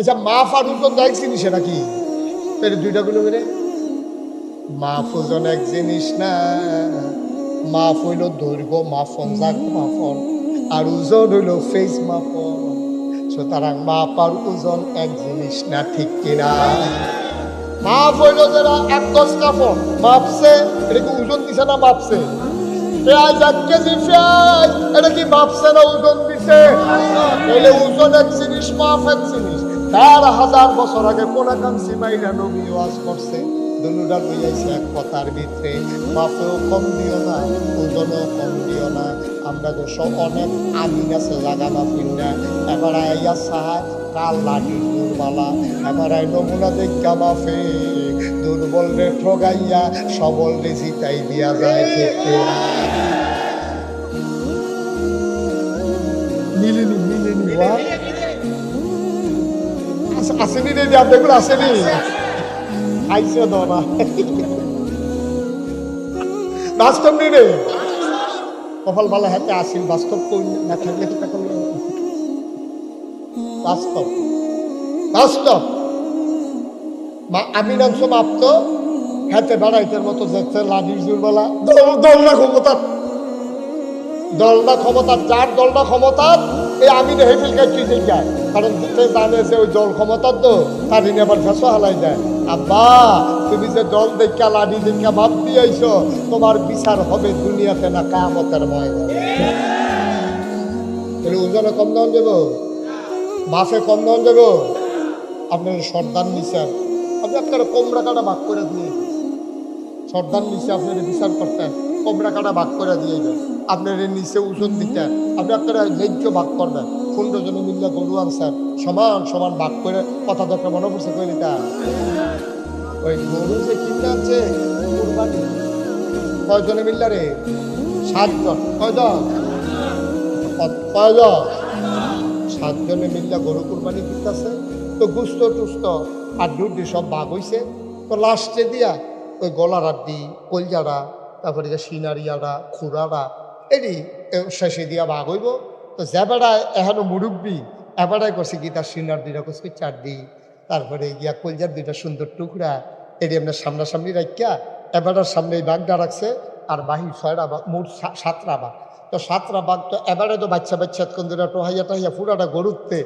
আচ্ছা মাফ আর ওজন এক জিনিস নাকি? দুইটা গুলো করে মাফ ওজন এক জিনিস না। মাফ হইল দৈর্ঘ্য মাফন, যাক মাফন, আর ওজন হইল ফেস মাফন। সুতরাং মাপ আর ওজন এক জিনিস না, ঠিক কিনা? মাপ হইল যারা এক গজ কাপড় মাপছে, এটা কি ওজন দিছে না মাপছে? পেঁয়াজ 1 কেজি পেঁয়াজ, এটা কি মাপছে না ওজন দিছে? তাহলে ওজন এক জিনিস, মাপ এক জিনিস। 4000 বছর আগে কোন কাঞ্চি মাইরা নবী ওয়াজ করছে, দুনুটা লইয়াছে এক কথার ভিতরে, মাপেও কম দিও না, ওজনও কম দিও না। আমরা তো সব অনেক আমিন আছে জাগা মাফিন না। এবার আইয়া সাহায্য কাল লাঠি দুর্বালা, এবার আই নমুনা দেখা মাফে, দুর্বল রে ঠগাইয়া সবল রে জিতাই দিয়া যায়। মিলিনি মিলিনি ওয়া আসেনি রে, আপনাগুলো আসেনি, আইসে দনা বাস্তব নেই রে, কপাল ভালো হাতে আসিল। বাস্তব কই না থাকলে কি তখন বাস্তব বাস্তব আমি নামছো মাপত হাতে বাড়াইতের মতো যাচ্ছে লাঠির জোরবেলা দলনা ক্ষমতা, দলনা ক্ষমতা, যার দলনা ক্ষমতা এই আমি হেফিল কাটি যায়, কারণ সে জানে যে ওই জল ক্ষমতার তো তার ঋণে আবার ফেসো হালাই যায়। আব্বা তুমি যে দল দেখা লাঠি দেখা ভাব দিয়েছ, তোমার বিচার হবে দুনিয়াতে না কিয়ামতের ময়দানে। ওজনে কম দাম দেবো, মাফে কম দাম দেবো। আপনার সর্দার নিচে আপনি আপনার কোমরা কাটা ভাগ করে দিয়ে, সর্দার নিচে আপনার বিচার করতেন, কোমরা কাটা ভাগ করে দিয়ে দেন। আপনার নিচে ওজন দিতেন, আপনি আপনারা ন্যায্য ভাগ করবেন। 15 জনে মিললে গরু আনছেন, সমান সমান ভাগ করে, কথা দরকার মনে পড়ছে কই নিতা ওই গরু যে কিনতে আছে কুরবানি, কয়জনে মিললে রে? 7 জন। কয়জন? 7 জনে মিললে গরু কুরবানি কিনতেছে। তো গুস্ত টুস্ত আর ডুডি সব ভাগ হইছে। তো লাস্টে দিয়া ওই গলার আড্ডি, কলজারা, তারপরে যে সিনারিয়ারা, খুরারা, এটি শেষে দিয়া ভাগ হইব। তো যেবারায় এখনো মুরব্বী এবারাই করছে কি তার সিনার 2টা করছে 4 দিই, তারপরে গিয়া কলজার 2টা সুন্দর টুকরা এটি আপনার সামনাসামনি রাখিয়া এবারের সামনে এই বাঘটা রাখছে, আর বাহির 6টা বাঘ, মোট 7টা বাঘ। তো 7টা বাঘ তো এবারে তো বাচ্চা বাচ্চা কোন দিন টোহাইয়া টাইয়া পুরাটা গরুতে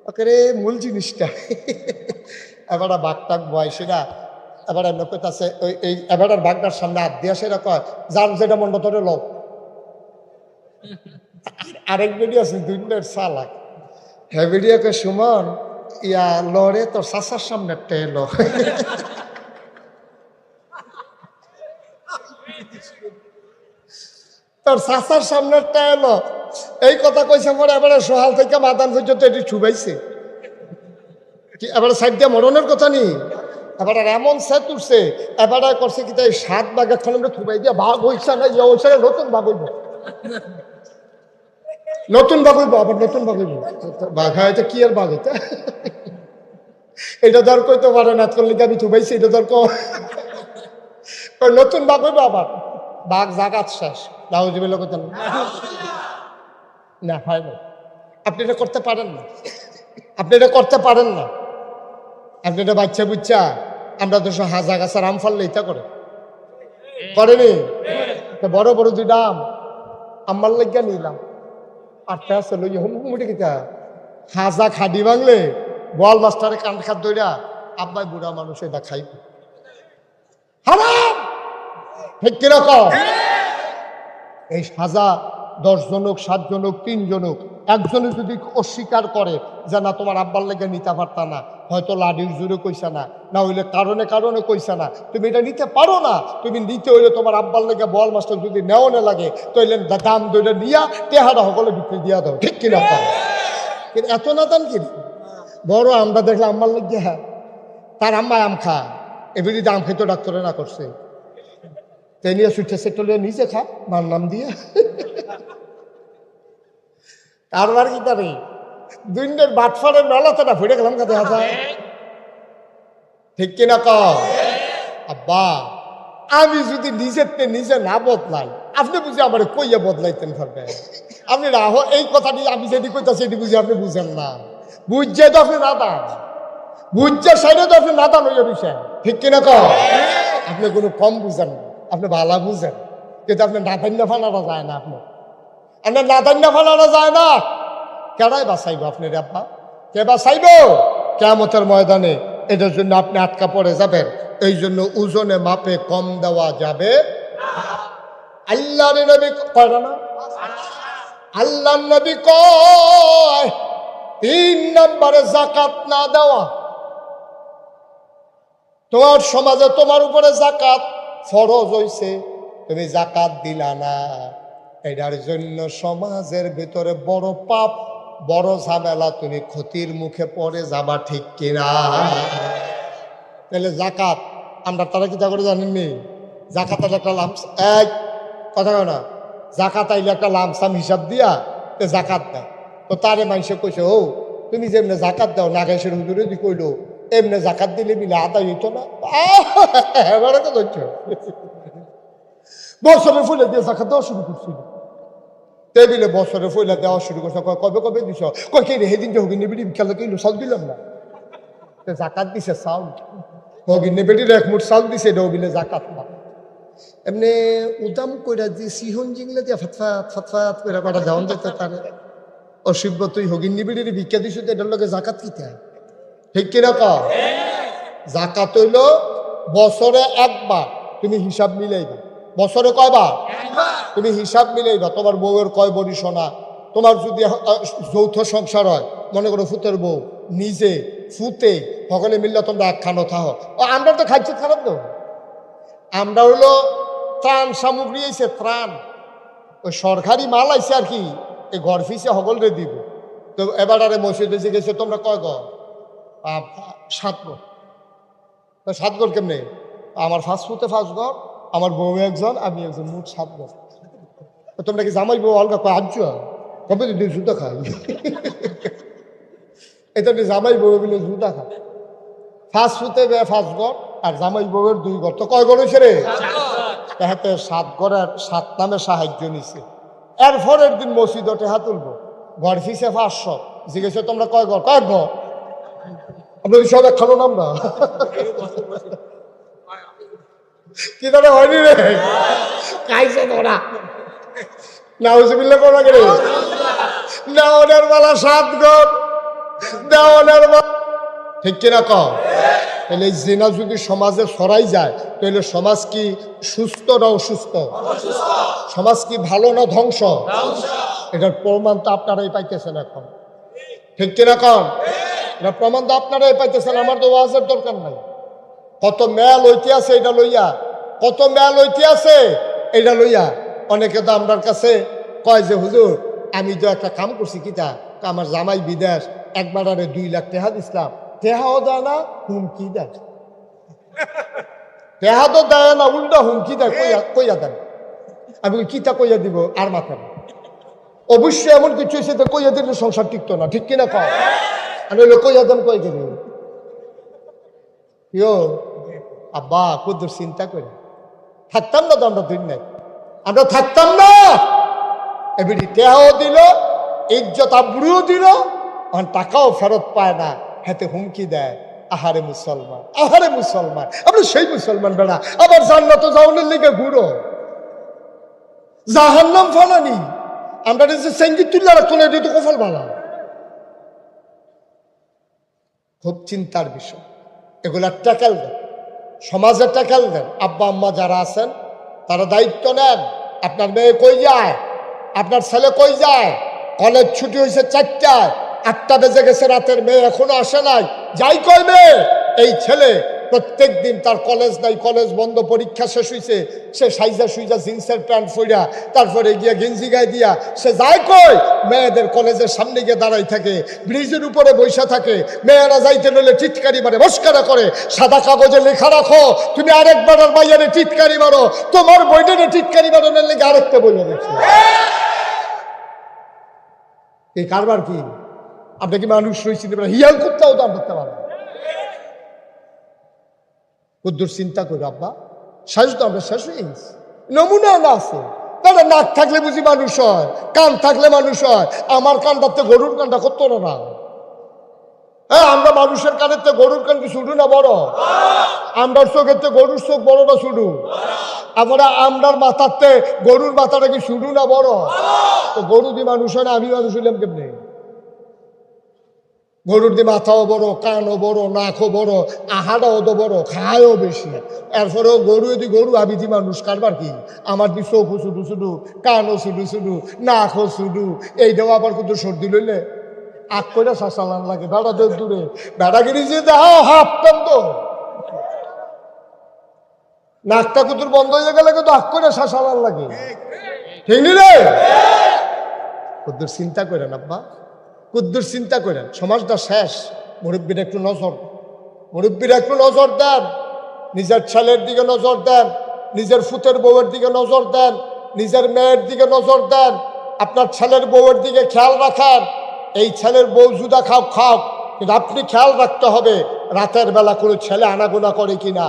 ওকে মূল জিনিসটা এবার বাঘ টাক বয়সীরা এবার এমন আছে ওই এই এবার বাঘটার সামনে হাত দিয়ে সেটা কয় যার যেটা মন্ড ধরে লোক। আরেক ভিডিও আছে 2 মিনিট চালাক, হ্যাঁ ভিডিওকে সুমন ইয়া লড়ে তোর চাচার সামনে টেলো তোর চাচার সামনে টেলো, এই কথা কইছে পরে এবারে সোহাল থেকে মাদান পর্যন্ত এটি ছুবাইছে। এবারে সাইড দিয়ে মরণের কথা নেই, এবার এমন সেট উঠছে, এবার করছে কি তাই 7 বাঘের খান আমরা থুবাই দিয়ে বাঘ হইছে না, ইয়ে হইছে নতুন বাঘ হইব, নতুন বাঘ হইব, আবার নতুন বাঘ হইব। বাঘ হয়তো কি আর বাঘ হইতে এটা ধর কইতে পারে না, করলে আমি থুবাইছি এটা ধর নতুন বাঘ হইব, আবার বাঘ জাগাত শেষ রাহুজিবের লোক না হয় না। আপনি এটা করতে পারেন না, আপনি এটা করতে পারেন না। আপনি এটা বাচ্চা বুচ্চা আমরা তো হাজা গাছার আম ফাললে এটা করেনি। বড় বড় 2টা আম আমার লাগিয়া নিলাম, আর পেঁচে লইয়া হুমুটে কিতা হাজা খাডি বাংলে বল মাস্টারে কান খাত দইরা আব্বাই বুড়া মানুষ এটা খাইব হারাম, ঠিক কিরকম? এই সাজা 10 জনক 7 জনক 3 জনক একজনে যদি অস্বীকার করে যে না তোমার আব্বার লেগে নিতে পারতা না, হয়তো লাডির জোরে কইসা না, না হইলে কারণে কারণে কইসা না, তুমি এটা নিতে পারো না, তুমি নিতে হইলে তোমার আব্বার লেগে বল মাস্টার যদি নেওয়ানে লাগে তাইলে দাম দইটা নিয়া টেহারা সকলে বিক্রি দিয়া দাও, ঠিক কিনা? কিন্তু এত না দাম কি বড় আমরা দেখলাম আম্মার লেগে, হ্যাঁ তার আম্মায় আম খা, এবারে আম খেতে ডাক্তারে না করছে, তাই নিয়ে সুইটে সেক্টরে নিজে খা মার নাম দিয়ে কারবার কি তারে 2 দিনের বাটফারের মেলাতে না ফুটে গেলাম কাছে হাজা, ঠিক কিনা ক? আব্বা আমি যদি নিজে না বদলাই আপনি বুঝি আমার কইয়া বদলাইতেন পারবেন? আপনি রাহো এই কথাটি আমি যেটি কইতাছি এটি বুঝি আপনি বুঝেন না। বুঝছে তো আপনি নাদান, বুঝছে সাইডে তো আপনি নাদান হইয়া বিষয়, ঠিক কিনা কর? আপনি কোনো কম বুঝেন না, আপনি ভালো বুঝেন, কিন্তু আপনি নাদান্না ফানাটা যায় না, আপনার নাদান্না ফানাটা যায় না। কেডাই বাঁচাইব আপনার আব্বা? কে বাঁচাইব কিয়ামতের ময়দানে? এটার জন্য আপনি আটকা পড়ে যাবেন। এই জন্য ওজনে মাপে কম দেওয়া যাবে। আল্লাহর নবী কয় না, আল্লাহর নবী কয় 3 নম্বরে যাকাত না দেওয়া। তোমার সমাজে তোমার উপরে যাকাত ফরজ হইছে, তুমি যাকাত দিলা না, এটার জন্য সমাজের ভিতরে বড় পাপ, বড় ঝামেলা, তুমি ক্ষতির মুখে পড়ে যাবা, ঠিক কিনা? তাহলে যাকাত আমরা তারা কি তা করে জানেননি? জাকাতের একটা লামস, এক কথা না, জাকাত আইলে একটা লামসাম হিসাব দিয়া তো জাকাত দেয়। তো তারে মানুষে কইছে, ও তুমি যেমনে জাকাত দাও, নাগেশের হুজুরে দি কইলো এমনে জাকাত দিলে মিলে আদায় হইতো না। এবারে তো ধরছ, বছরে ফুলে দিয়ে জাকাত দেওয়া শুরু করছিল। টেবিলে বছরে ফুলে দেওয়া শুরু করছে। কবে কবে দিছ? কই কে রে, সেদিন যে হগিনি বিড়ি খেলা কিলো চাল দিলাম না, জাকাত দিছে চাউল। হগিনি বেটির এক মুঠ চাউল দিছে, এটা বিলে জাকাত না। এমনি উদাম কইরা যে সিহন জিংলে দিয়ে ফাতফাত ফাতফাত কইরা কটা যাওয়ান যেত তারে অসভ্য, তুই হগিন নিবিড়ির ভিক্ষা দিস, এটার লগে জাকাত কিতে হয়, ঠিক কিনা ক? জাকাত হইল বছরে একবার, তুমি হিসাব মিলাইবা। বছরে কয়বার তুমি হিসাব মিলাইবা? তোমার বউয়ের কয় বড়ি সোনা, তোমার যদি যৌথ সংসার হয়, মনে করো ফুতের বউ নিজে ফুতে সকলে মিললে তোমরা একখানো থাকো। আমরা তো খাইছি খারাপ তো, আমরা হইলো ত্রাণ সামগ্রী আইছে, ত্রাণ ওই সরকারি মাল আইছে আর কি, এই ঘর ফিসে সকলরে দিব। তো এবার আরে মসজিদে যে গেছে, তোমরা কয় ঘর? 7 ঘর। 7 ঘর কেমনে? আমার ফার্স্ট ফুতে 5 ঘর, আমার বউ একজন, আমি একজন, মোট 7 ঘর। তোমরা কি জামাই বউ অলগা কয় আজ কবে তো জুতা খাই? এটা জামাই বউ মিলে জুতা খায়। ফার্স্ট ফুতে 5 ঘর আর জামাই বউয়ের 2 ঘর, তো কয় ঘর হয়েছে রে? তাহাতে 7 ঘরের 7 নামে সাহায্য নিছে। এর পরের দিন মসজিদ টেহা তুলবো, ঘর ফিসে 500। জিজ্ঞেস তোমরা কয় ঘর? কয় ঘর? আপনাদের সব একখানো নাম না কি তারা হয়নি রে, খাইছে তোরা না হয়েছে মিললে করা গেলে না, ওনার বেলা 7 ঘর দেওয়ানের, ঠিক কিনা ক? তাহলে এই জিনা যদি সমাজে ছড়াই যায়, তাহলে সমাজ কি সুস্থ না অসুস্থ? সমাজ কি ভালো না ধ্বংস? এটার প্রমাণ তো আপনারাই পাইতেছেন এখন, ঠিক কিনা কন? এটা প্রমাণ তো আপনারাই পাইতেছেন, আমার তো ওয়াজের দরকার নাই। কত মেল হইতে আছে এটা লইয়া, কত মেল হইতে আছে এটা লইয়া। অনেকে তো আমার কাছে কয় যে হুজুর আমি তো একটা কাম করছি, কিতা আমার জামাই বিদেশ, একবার 2 লাখ টাকা দিছিলাম, টেহাও দেয় না, হুমকি দেয়। টেহা তো দেয় না, উল্টা হুমকি দেয়, কইয়া দেন। আমি কিতা কইয়া দিব আর মাথা না, অবশ্যই এমন কিছু হয়েছে তো কইয়া দিলে সংসার টিকতো না, ঠিক কিনা কয়? আমি কইয়া দেন, কই গেল ইয়ো আব্বা কুদ্দুর চিন্তা করে থাকতাম না তো আমরা, দিন নাই আমরা থাকতাম না। এবারে টেহাও দিল, ইজ্জত আবরুও দিল, টাকাও ফেরত পায় না, হাতে হুমকি দেয়। আহারে মুসলমান, আহারে মুসলমান, আমরা সেই মুসলমান বেড়া, আবার জান্নাতে যাওয়ার লিগে ঘুরো, জাহান্নাম ফালানি। আমরা সেঙ্গি তুল্লা রাখতো না, এটা তো কপাল বালা। খুব চিন্তার বিষয়, এগুলা ট্যাকেল দেন, সমাজে ট্যাকেল দেন। আব্বা আম্মা যারা আছেন তারা দায়িত্ব নেন। আপনার মেয়ে কই যায়, আপনার ছেলে কই যায়? কলেজ ছুটি হয়েছে 4টায়, 8টা বেজে গেছে রাতের, মেয়ে এখনো আসে নাই, যাই কই মেয়ে? এই ছেলে প্রত্যেক দিন তার কলেজ নাই, কলেজ বন্ধ, পরীক্ষা শেষ হয়েছে, সে সাইজা সুইজা জিন্সের প্যান্ট ফইরা তারপরে গিয়ে গেঞ্জি গায়ে দিয়া সে যায় কই? মেয়েদের কলেজের সামনে গিয়ে দাঁড়াই থাকে, ব্রিজের উপরে বৈশা থাকে, মেয়েরা যাইতে নিলে টিটকারি মারে, মস্কারা করে। সাদা কাগজে লেখা রাখো, তুমি আরেকবার আর বাইরে টিটকারি মারো, তোমার বইটারে টিটকারি মারানোর লেগে আরেকটা বইয়া দেখছো। এই কারবার কি? আপনি কি মানুষ রয়েছেন? হিয়াল কুত্তাও দাম করতে পারবেন। কুদ্দুর চিন্তা করে আব্বা, শেষ তো আমরা শেষ হয়ে গেছি, নমুনা না আছে। তাহলে নাক থাকলে বুঝি মানুষ হয়, কান থাকলে মানুষ হয়। আমার কানটাতে গরুর কানটা করতো না, হ্যাঁ, আমরা মানুষের কানের তো গরুর কান কি শুধু না বড়? আমরার চোখের তো গরুর চোখ বড় না শুধু? আমরা আমরার মাথাতে গরুর মাথাটা কি শুধু না বড়? তো গরু দিয়ে মানুষ হয় না, আমি মানুষ হইলাম কেমনে? গরুর দিয়ে মাথাও বড়, কানও বড়, নাকও বড়, আহারাও তো বড়, খায়ও বেশি। এরপরেও গরু যদি গরু, আমি দি মানুষ, কারবার কি? আমার দি চোখও শুধু শুধু, কানও শুধু শুধু, নাকও শুধু, এইটাও আবার কিন্তু সর্দি লইলে আগ করে শাসালান লাগে। বেড়া দূর দূরে বেড়াগিরি যে দেখাও হাফতাম তো, নাকটা কুতুর বন্ধ হয়ে গেলে কিন্তু আগ করে শাসালান লাগে, ঠিক নি রে? কুদ্দুর চিন্তা করেন আব্বা, কুদ্দুর চিন্তা করেন। সমাজটা শেষ, মুরব্বীরা একটু নজর, মুরব্বীরা একটু নজর দেন, নিজের ছেলের দিকে নজর দেন, নিজের ফুতের বউয়ের দিকে নজর দেন, নিজের মেয়ের দিকে নজর দেন, আপনার ছেলের বউয়ের দিকে খেয়াল রাখেন। এই ছেলের বউ জুদা খাও খাও, কিন্তু আপনি খেয়াল রাখতে হবে রাতের বেলা কোনো ছেলে আনাগোনা করে কিনা,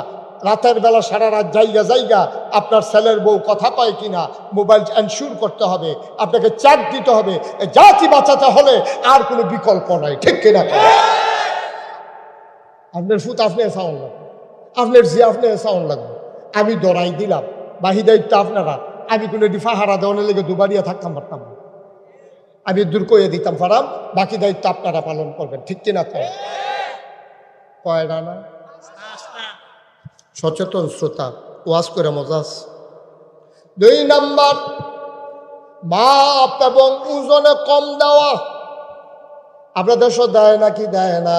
রাতের বেলা সারা রাত জায়গা জায়গা আপনার ছেলের বউ কথা কয় কিনা, মোবাইল এনশিওর করতে হবে, আপনাকে চাপ দিতে হবে। জাতি বাঁচাতে হলে আর কোনো বিকল্প নাই, ঠিক কিনা? আপনার ফুত আপনি সাউন্ড লাগবে, আপনার জি আপনি সাউন্ড লাগবে। আমি দৌড়াই দিলাম, বাহি দায়িত্ব আপনারা। আমি কোনো ফাহারা দেওয়ানের লেগে দুবারিয়া থাকতাম পারতাম না, আমি দূর করে দিতাম পারাম, বাকি দায়িত্ব আপনারা পালন করবেন, ঠিক কিনা? কয় না সচেতন শ্রোতা, ওয়াজ করে মজাস। 2 নাম্বার, মাপ এবং ওজনে কম দেওয়া। আপনাদের দেশও দেয় নাকি দেয় না?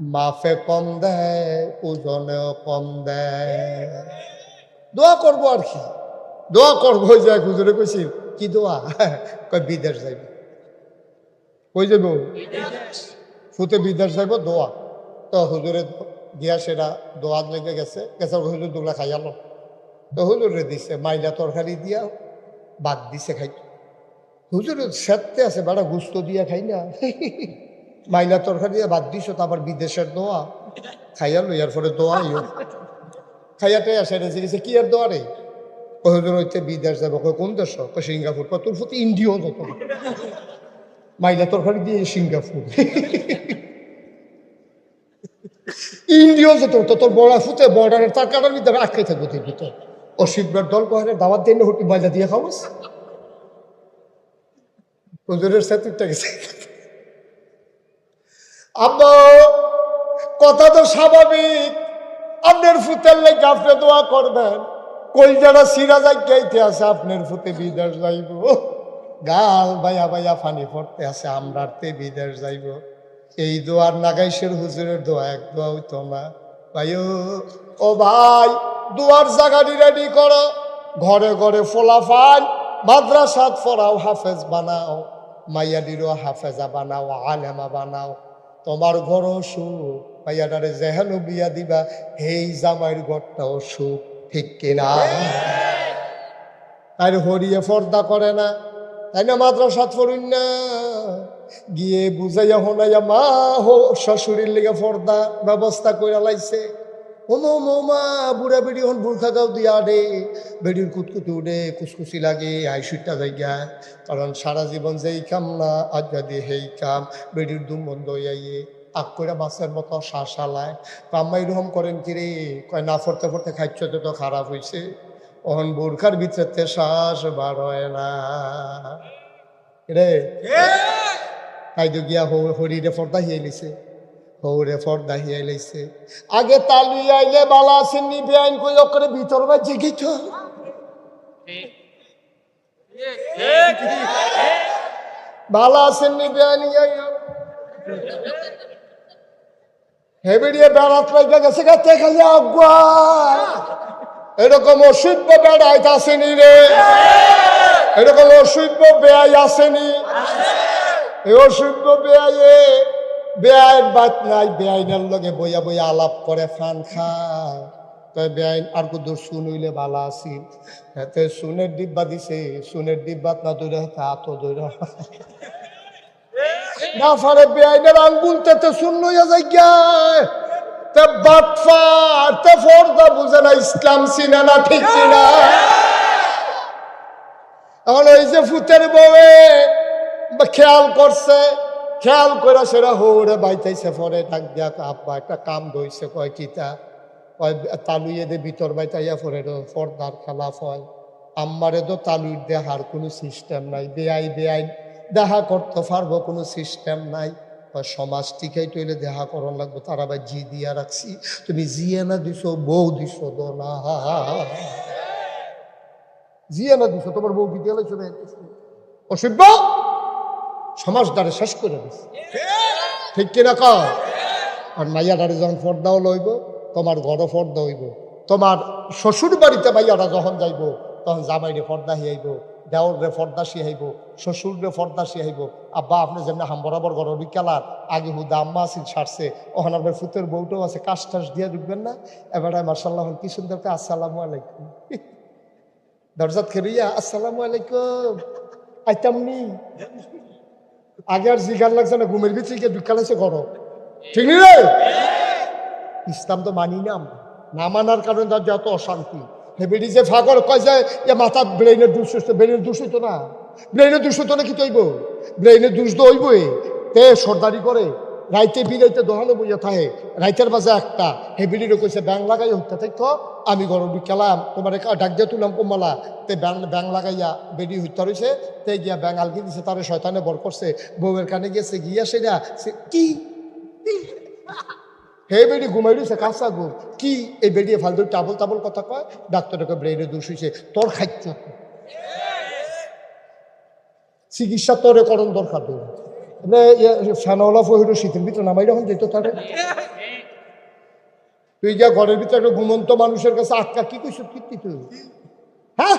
মাফে কম দেয়, ওজনেও কম দেয়। দোয়া করবো আর কি, দোয়া করবো। ওই যে হুজুরে কইছি, কি দোয়া? কই বিদেশ যাইব। কই যাব? ফুতে বিদেশ যাইব, দোয়া। তো হুজুরে গিয়া সেটা দোয়া লেগে গেছে, হুজুর দুলা খাইয়ালো। তো হুজুরে দিছে মাইলা তরকারি দিয়া বাদ দিছে খাইতে। হুজুরে সেতে আছে, বেড়া গুস্ত দিয়া খাই না, মাইলা তরকারি দিয়া বাদ দিছো, তো আবার বিদেশের দোয়া খাইয়ালো। এর পরে দোয়া খাইয়াতে আসে গেছে, কি আর দোয়া রে? হুজুর হইতে বিদেশ যাবো। কোন দেশ? সিঙ্গাপুর। তোর প্রতি ইন্ডিয়াও যত মাইলা তরকারি দিয়ে সিঙ্গাপুর, ইন্ডিয়াও যেত। তো তোর বড় ফুটে বর্ডারের তার কাটার ভিতরে আটকে থাকবো তুই ভিতরে। ও শিববার দল কহে দাওয়াত দিয়ে হোটেল ময়দা দিয়ে খাওয়াস। হুজুরের সাথে গেছে। আব্বা কথা তো স্বাভাবিক, আপনার ফুতের লেগে আপনি দোয়া করবেন। কলজারা সিরা যাইতে আছে, আপনার ফুতে বিদেশ যাইব। গাল বাইয়া বাইয়া ফানি পড়তে আছে, আমরাতে বিদেশ যাইব। এই দোয়ার নাগাইশের হুজুরের দোয়া এক দোয়া হইতো না ভাইও। ও ভাই, দোয়ার জায়গাটি রেডি করো, ঘরে ঘরে ফোলাফান মাদ্রাসাত পড়াও, হাফেজ বানাও, মাইয়াডিরও হাফেজা বানাও, আলেমা বানাও। তোমার ঘরও সুখ, মাইয়াডারে যেহেন বিয়া দিবা হেই জামাইয়ের ঘরটাও সুখ, ঠিক কিনা? আর হরিয়ে পর্দা করে না, তাই না? মাদ্রাসাত পড়ুন না, গিয়ে বুঝাইয়া হনাইয়া মা হো শ্বশুরের লেগে পর্দা ব্যবস্থা করে লাইছে। মা বুড়া বেড়ি হন বুড়খা গাও দিয়া রে, বেড়ির কুতকুতি উঠে কুচকুচি লাগে, আইসুইটা জায়গা। কারণ সারা জীবন যেই কাম না, আজ যদি হেই কাম, বেড়ির দুম বন্ধ হইয়াইয়ে আগ করে মাছের মতো শ্বাস আলায়। আম্মাই রহম করেন কিরে? কয় না ফরতে ফরতে খাইছ তো খারাপ হয়েছে, অহন বোরখার ভিতরে শ্বাস বার হয় না রে। তাই তো গিয়া হরিরে ফর্দা হিয়ে লিছে, হৌরে ফর্দা হিয়ে লাইছে। আগে তালুই আইলে বালা আছে নি বেআইন কই করে ভিতর বা জিগিত বালা আছেন নি বেআইন হেবিড়িয়ে বেড়াত লাইগা গেছে গাতে খালি আগুয়া। এরকম অসুব্য বেড়াইত আসেনি রে, এরকম অসুব্য বেআই আসেনি। এই অসুব্য বেআইয়ে বেআইন বাত নাই, বেআইনের লগে বইয়া বইয়া আলাপ করে ফান খায়। তাই বেআইন আর কুদুর শুন হইলে ভালো আসিল। হাতে সুনের ডিব্বা দিছে, সুনের ডিব্বাত না দৌড়ে হাতে হাতও দৌড়া না ফারে বেআইনের আঙ্গুল তাতে শুন লইয়া যাই গায়। তে বাটফার তে ফর্দা বুঝে না, ইসলাম চিনে না, ঠিক কিনা? এখন ওই যে ফুতের বউয়ে খেয়াল করছে, খেয়াল করে সেরা হৌড়ে বাইতাইছে পরে ডাক দিয়া আব্বা একটা কাম দইছে কয় কিতা কয় তালুইয়ে দে ভিতর বাইতাইয়া পরে পর্দার খেলাফ হয় আম্মারে তো তালুর দেহার কোনো সিস্টেম নাই বেআই দেখা করতে পারবো কোনো সিস্টেম নাই সমাজ টিকাই তৈলে দেখা করন লাগবো তারা ভাই জি দিয়া রাখছি তুমি জিয়ে না দিছো বউ দিছো দো না জিয়ে না দিছো তোমার বউ কি দিয়ে অসভ্য সমাজ দ্বারে শেষ করে দিছে ঠিক কিনা কয় আর মাইয়াটারে যখন পর্দাও লইব তোমার ঘরও পর্দা হইব তোমার শ্বশুর বাড়িতে মাইয়াটা যখন যাইব তখন জামাইরে পর্দা হিয়াইব দেওরে পর্দা শিহাইব শ্বশুরে পর্দা শিহাইব আব্বা আপনি যেমন হাম বরাবর ঘর বিকালার আগে হুদা আম্মা আসিল ছাড়ছে ওখানে আপনার ফুতের বউটাও আছে কাশ টাস দিয়ে ঢুকবেন না এবারে মার্শাল্লাহ কি সুন্দর আসসালামু আলাইকুম দরজাত খেরিয়া আসসালামু আলাইকুম আইতামনি আগে আর জিগার লাগছে না ঘুমের ভিতরে ঢুকালাইছে ঘর ঠিক নি রে ইসলাম তো মানি না না মানার কারণে তার যত অশান্তি হেবেডি যে ফাগর কয় যায় এ মাথা ব্রেইনের দুষ ব্রেইনের দুষ হইতো না ব্রেইনের দুষ হইতো না কি তৈব ব্রেইনের দুষ তো হইবই তে সর্দারি করে রাইতে বিরাইতে দোহানো বইয়া থাকে রাইতের বাজে একটা হেবিডিরও কইছে ব্যাং লাগাই হতে থাকতো আমি গরম বিকালাম তোমার ডাক দিয়ে তুললাম কমালা তে ব্যাং লাগাইয়া বেডি হইতে রয়েছে তে গিয়া ব্যাং আলগি দিছে তারে শয়তানে বর করছে বউয়ের কানে গিয়েছে গিয়া সেটা কি হে বেডি ঘুমাই দিছে কাঁচা ঘুম কি এই বেডি ফালতু টাবল টাবল কথা কয় ডাক্তারকে ব্রেইনে দোষ হয়েছে তোর খাইছ চিকিৎসা তোরে করণ দরকার ফ্যানওয়ালা ফহির শীতের ভিতরে নামাই যখন যেত তারে তুই যা ঘরের ভিতরে একটা ঘুমন্ত মানুষের কাছে আটকা কি কইস কীর্তি তুই হ্যাঁ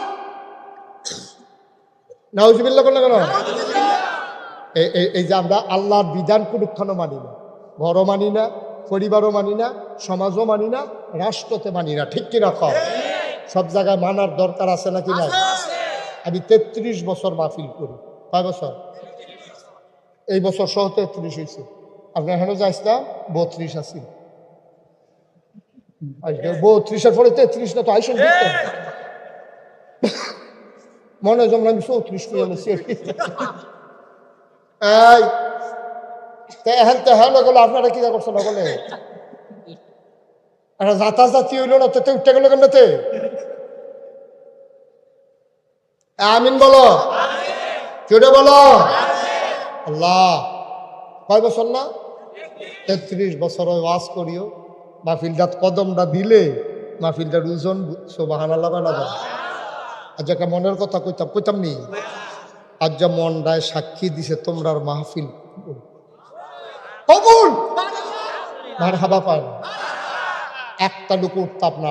নাউজুবিল্লাহ করলে কেন এই যে আমরা আল্লাহর বিধান কোনখানে মানি না ঘরও মানি না পরিবারও মানি না সমাজও মানি না রাষ্ট্রতে মানি না ঠিক কিনা খাও সব জায়গায় মানার দরকার আছে নাকি নাই আমি ৩৩ বছর মাহফিল করি কয় বছর এই বছর সহ ৩৩ হয়েছে আপনার এখানে যাইছিলাম ৩২ আছি ৩২-এর পরে ৩৩ না তো আইসন মনে যেমন আমি ৩৪ করে এনেছি এই হ্যাঁ গেলো আপনারা কি করছেন না বলে একটা জাতি হইল না তো উঠতে গেল কেমনেতে আমিন বলো কেটে বলো আল্লাহ কয় বছর না ৩৩ বছর ওয়াজ করিও মাহফিলটাত কদমটা দিলে মাহফিলটার ওজন সুবহানাল্লাহ বানাবো আজ একটা মনের কথা কইতাম নি আজ যা মনটায় সাক্ষী দিছে তোমরা মাহফিল কবুল মারহাবা পায় না একটা লোক উঠতাম না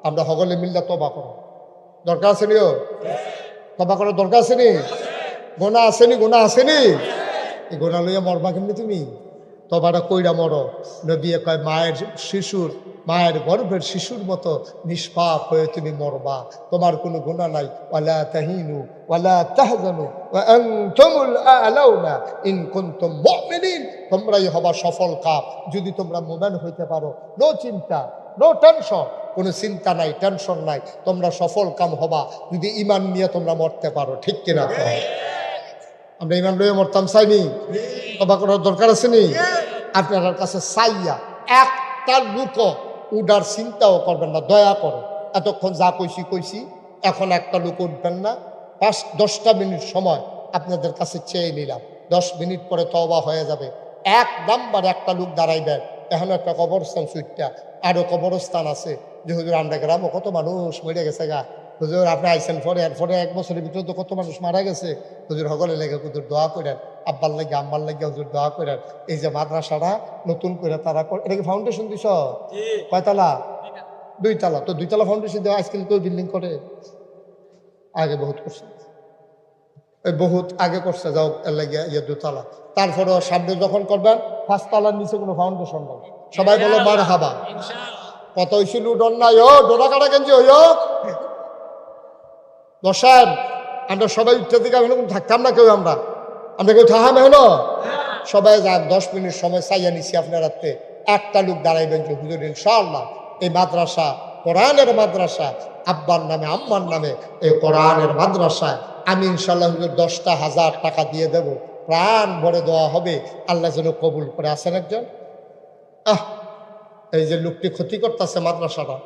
আমরা সকলে মিললে তবা করো দরকার আছে নিও তবা করার দরকার আছে নি গোনা আসেনি এই গোনা লইয়া মরবা কেমনি তুমি তবাটা কইরা মরো নবী কয় মায়ের গর্ভের শিশুর মতো নিষ্পাপ হয়ে তুমি মরবা তোমার কোনো গুনাহ নাই ওয়ালা তাহিনু ওয়ালা তাহজানু ওয়া আনতুমুল আ'লাউনা ইন কুনতুম মুমিনিন তোমরাই হবা সফল কাম যদি তোমরা মুমিন হইতে পারো নো চিন্তা নো টেনশন কোনো চিন্তা নাই টেনশন নাই তোমরা সফল কাম হবা যদি ঈমান নিয়ে তোমরা মরতে পারো ঠিক কিনা আমরা ঈমান লইয়া মরতাম চাইনি তবা করার দরকার আছে নি আপনার কাছে চাইয়া একটা লোক উডার চিন্তাও করবেন না দয়া করো এতক্ষণ যা কইছি এখন একটা লোক উঠবেন না 5-10টা মিনিট সময় আপনাদের কাছে চেয়ে নিলাম 10 মিনিট পরে তওবা হয়ে যাবে এক নাম্বার একটা লোক দাঁড়াইবেন এখন একটা কবরস্থান সুইটটা আরো কবরস্থান আছে যে হুজুর আমরা গ্রামও কত মানুষ মরে গেছে গা হুজুর আপনি আইসেন পরে এরপরে 1 বছরের ভিতরে তো কত মানুষ মারা গেছে হুজুর সকলে লেগে হুজুর দোয়া করেন আব্বার লাগে আম্মার লাগে হুজুর দোয়া করেন এই যে মাদ্রাসাটা নতুন করে তারা এটা কি ফাউন্ডেশন দিছ কয়তলা 2 তলা তো 2 তলা ফাউন্ডেশন দেওয়া আজকাল কেউ বিল্ডিং করে আগে বহুত করছে বহুত আগে করছে যাও এর লাগে 2 তলা তারপরে সামনে যখন করবেন 5 তলার নিচে কোনো ফাউন্ডেশন নাই সবাই বলো মারহাবা কত হইছিল ডর নাই ও ডোরা কাটা গেঞ্জি হইও বসেন আমরা সবাই উঠতে দিকে থাকতাম না কেউ আমরা কেউ থাকাম হলো সবাই যাক 10 মিনিট সময় চাইয়া নিছি আপনার হাতে একটা লোক দাঁড়াইবেন যে হুজুর ইনশাআল্লাহ এই মাদ্রাসা কোরআনের মাদ্রাসা আব্বার নামে আম্মার নামে এই কোরআনের মাদ্রাসায় আমি ইনশাআল্লাহ হুজুর 10,000 টাকা দিয়ে দেব প্রাণ ভরে দেওয়া হবে, আল্লাহ যেন কবুল করে। আসেন একজন, এই যে লোকটি ক্ষতি করতেছে মাদ্রাসাটা,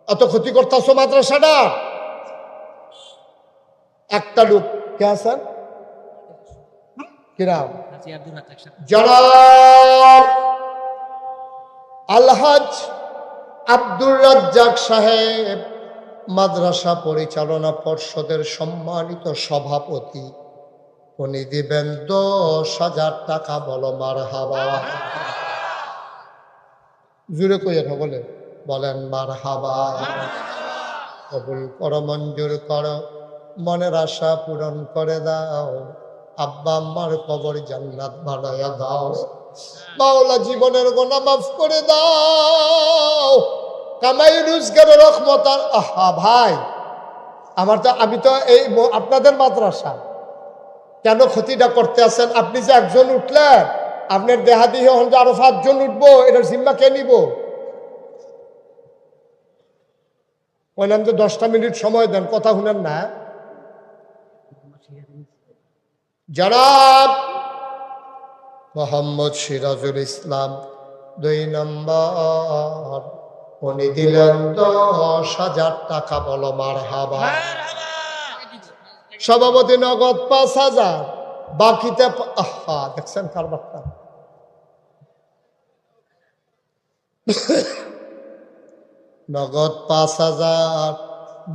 এত ক্ষতি করতেছ মাদ্রাসাটা। একটা লোক কে আছেন কিরাম জনাব আলহাজ আব্দুর রাজ্জাক সাহেব, মাদ্রাসা পরিচালনা পর্ষদের সম্মানিত সভাপতি, উনি দিবেন 10,000 টাকা। বলো মারহাবা। জুড়ে কইয়েন বলে বলেন মারহাবা। কবুল করো, মঞ্জুর করো, মনের আশা পূরণ করে দাও, আব্বা আম্মার কবর জান্নাত বানায়া দাও, মাওলা জীবনের গোনা মাফ করে দাও, কামাই রোজগারের রহমত। আর আহা ভাই, আমি তো এই আপনাদের মাদ্রাসা, কেন ক্ষতিটা করতে আছেন? আপনি যে একজন উঠলেন, আপনার দেহাদি হন যে আরো 5 জন উঠবো, এটার জিম্মা কে নিব? বললাম যে 10টা মিনিট সময় দেন, কথা শুনেন না। জনাব মোহাম্মদ সিরাজুল ইসলাম 2 নম্বর, উনি দিলেন 10,000 টাকা। বলো মারহাবা। সভাপতি নগদ 5,000, বাকিতে দেখছেন কারবারটা। নগদ 5,000,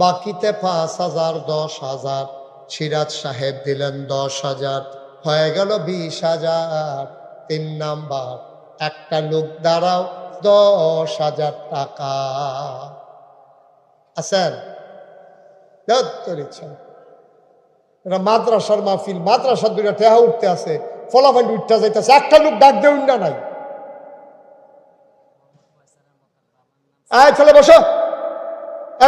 বাকিতে 5,000, 10,000। সিরাজ সাহেব দিলেন 10,000, হয়ে গেল 20,000। 3 নাম্বার, একটা লোক দাঁড়াও, 10,000 টাকা। আছেন? এটা মাদ্রাসার মাহফিল, মাদ্রাসার 2টা টেহা উঠতে আছে, ফলাফল উঠতে যাইতেছে, একটা লোক ডাক দেউন না নাই। আয় ছেলে বসো,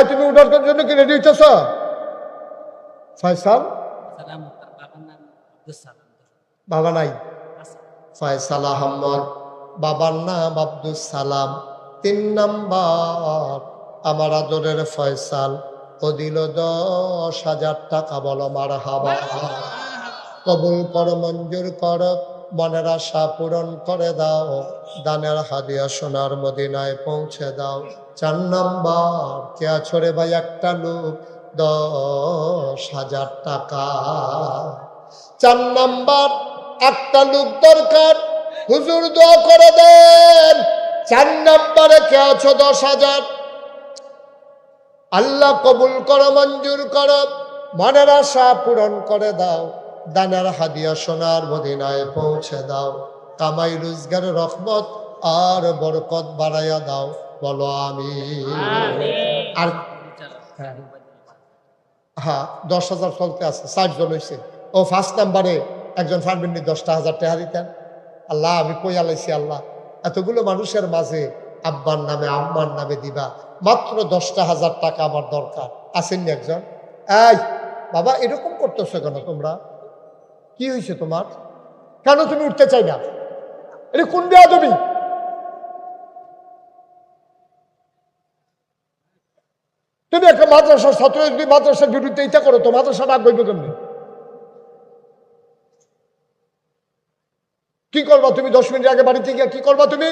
তুমি উঠার জন্য কি রেডি হইতেছ? ফয়সাল বাবা নাই, ফয়সাল আহমদ বাবার নাম আব্দুল সালাম। 3 নাম্বার, আমার আদরের ফয়সাল, ও দিল 10,000 টাকা। বলো মারহাবা। কবুল করো, মঞ্জুর করো, মনের আশা পূরণ করে দাও, দানের হাদিয়া সোনার মদিনায় পৌঁছে দাও। 4 নাম্বার, কে আছো রে ভাই? একটা লোক, 10,000 টাকা। 4 নাম্বার, একটা লোক দরকার, হুজুর দোয়া করে দেন। 4 নাম্বারে কে আছো? 10,000। আল্লাহ কবুল করো, মঞ্জুর করো, মনের আশা পূরণ করে দাও, দানার হাদিয়া সোনার মদিনায় পৌঁছে দাও, কামাই রোজগারের রহমত আর বরকত বাড়াইয়া দাও। বলো আমিন। আর 10,000 চলতে আছে, 60 জন হয়েছে। ও 1 নাম্বারে একজন পারবেননি 10,000 টাকা দিতেন? আল্লাহ, আমি কই আলাইছি আল্লাহ, এতগুলো মানুষের মাঝে আব্বার নামে আম্মার নামে দিবা, মাত্র 10,000 টাকা আমার দরকার। আসেননি একজন? এই বাবা, এরকম করতেছো কেন তোমরা? কি হয়েছে তোমার? কেন তুমি উঠতে চাই না? এটা কোন বেয়াদবি? তুমি একটা মাদ্রাসার ছাত্র, যদি মাদ্রাসার বিরুদ্ধে ইচ্ছা করো, তো মাদ্রাসাটা আগ্রহ কেমনি? কি করবা তুমি? 10 মিনিট আগে বাড়িতে গিয়ে কি করবা তুমি?